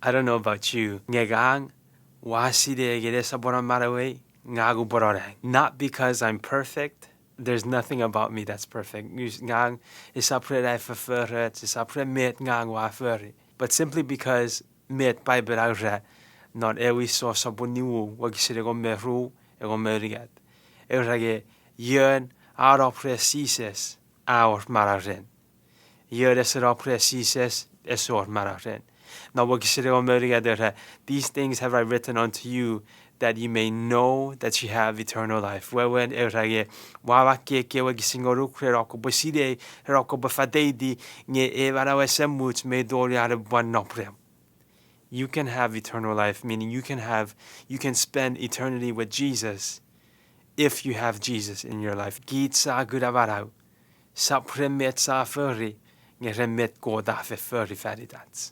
I don't know about you. Ngegang waside gede sabora marawe ngagu borore. Not because I'm perfect. There's nothing about me that's perfect. Ngang isapre rai faferet, isapre met ngang wa feri. But simply because met by beragre, not ewi so sabuniwu wagisire go meru ego merigat. Eurage yearn out of precises our mararen. Yearn is our precises esor mararen. Now wagisire go merigat. These things have I written unto you, that you may know that you have eternal life. When eurage wawake ke wagisingoru kreroko boside roko bafadedi nye evara wesemuts me doriare banoprem. You can have eternal life, meaning you can spend eternity with Jesus if you have Jesus in your life. Git sa gudavarau, sa premet sa furri, nge remet goda fe furri fadidats.